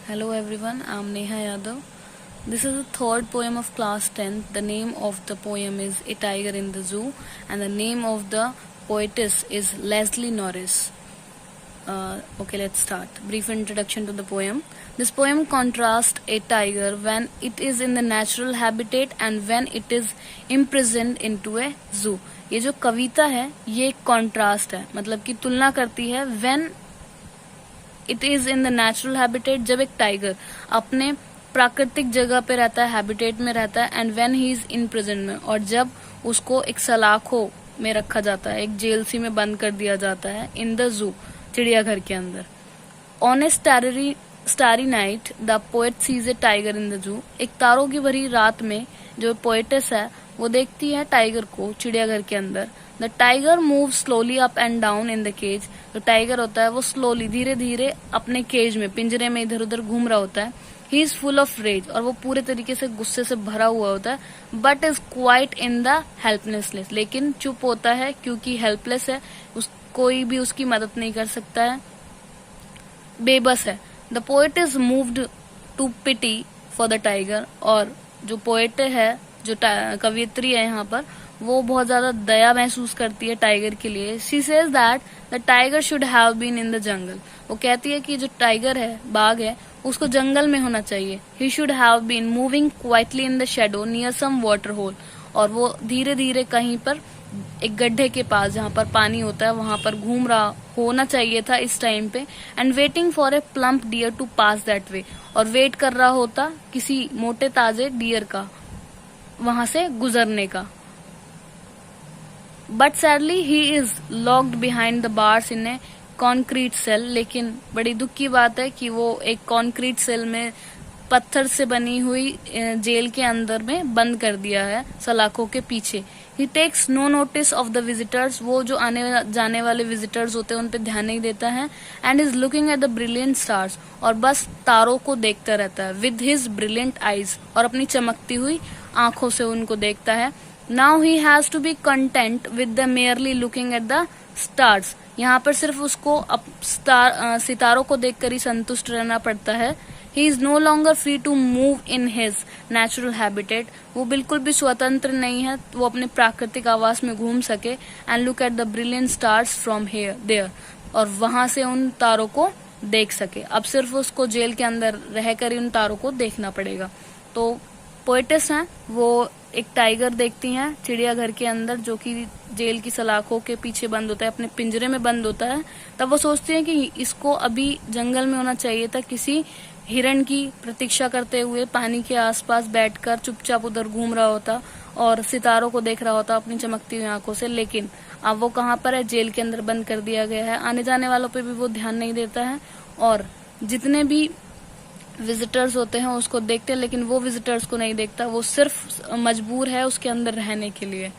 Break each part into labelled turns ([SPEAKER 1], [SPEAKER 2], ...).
[SPEAKER 1] Hello everyone, I am Neha Yadav. This is the third poem of class 10. The name of the poem is A Tiger in the Zoo and the name of the poetess is Leslie Norris. Okay, let's start. Brief introduction to the poem. This poem contrasts a tiger when it is in the natural habitat and when it is imprisoned into a zoo. ये जो कविता है ये एक contrast है, मतलब कि तुलना करती है when it is in the natural habitat, जब एक टाइगर अपने प्राकृतिक जगह पे रहता है, हैबिटेट में रहता है, and when he is in prison में, और जब उसको एक सलाखों में रखा जाता है, एक जेल सी में बंद कर दिया जाता है इन द जू, चिड़ियाघर के अंदर. On a starry night the poet sees a tiger in the zoo. एक तारों की भरी रात में जो पोएटेस है वो देखती है टाइगर को चिड़ियाघर के अंदर. The tiger move slowly up and down in the cage. जो टाइगर होता है वो स्लोली धीरे धीरे अपने केज में, पिंजरे में इधर उधर घूम रहा होता है. He is full of rage, और वो पूरे तरीके से गुस्से से भरा हुआ होता है. But is quite in the helplessness, लेकिन चुप होता है क्योंकि हेल्पलेस है, कोई भी उसकी मदद नहीं कर सकता है, बेबस है. The poet is moved to pity for the tiger. और जो पोएट है, जो कवियत्री है यहाँ पर, वो बहुत ज्यादा दया महसूस करती है टाइगर के लिए. She says that the tiger should have been in the jungle. वो कहती है कि जो टाइगर है, बाघ है, उसको जंगल में होना चाहिए. He should have been moving quietly in the shadow near some water hole. और वो धीरे धीरे कहीं पर एक गड्ढे के पास जहाँ पर पानी होता है वहां पर घूम रहा होना चाहिए था इस टाइम पे. And waiting for a plump deer to pass that way. और वेट कर रहा होता किसी मोटे ताजे डियर का वहां से गुजरने का. But sadly he is locked behind the bars in a concrete cell. लेकिन बड़ी दुख की बात है कि वो एक कॉन्क्रीट सेल में, पत्थर से बनी हुई जेल के अंदर में बंद कर दिया है, सलाखों के पीछे. He takes no notice of the visitors. वो जो आने जाने वाले विजिटर्स होते हैं उन पे ध्यान नहीं देता है. And is looking at the brilliant stars. और बस तारों को देखता रहता है विद हिज ब्रिलियंट आईज. और अपनी चमकती हुई आंखों से उनको देखता है. Now he has to be content with the merely looking at the stars. यहाँ पर सिर्फ उसको सितारों को देखकर ही संतुष्ट रहना पड़ता है. He is no longer free to move in his natural habitat. वो बिल्कुल भी स्वतंत्र नहीं है, वो अपने प्राकृतिक आवास में घूम सके. And look at the brilliant stars from here there. और वहां से उन तारों को देख सके. अब सिर्फ उसको जेल के अंदर रहकर ही उन तारों को देखना पड़ेगा. तो पोएटेस हैं, वो एक टाइगर देखती हैं चिड़ियाघर के अंदर जो कि जेल की सलाखों के पीछे बंद होता है, अपने पिंजरे में बंद होता है. तब वो सोचती हैं कि इसको अभी जंगल में होना चाहिए था, किसी हिरण की प्रतीक्षा करते हुए पानी के आसपास बैठकर चुपचाप उधर घूम रहा होता और सितारों को देख रहा होता अपनी चमकती हुई आंखों से. लेकिन अब वो कहाँ पर है, जेल के अंदर बंद कर दिया गया है. आने जाने वालों पे भी वो ध्यान नहीं देता है और जितने भी विजिटर्स होते हैं उसको देखते हैं, लेकिन वो विजिटर्स को नहीं देखता. वो सिर्फ मजबूर है उसके अंदर रहने के लिए.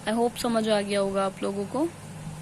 [SPEAKER 1] आई होप समझ आ गया होगा आप लोगों को.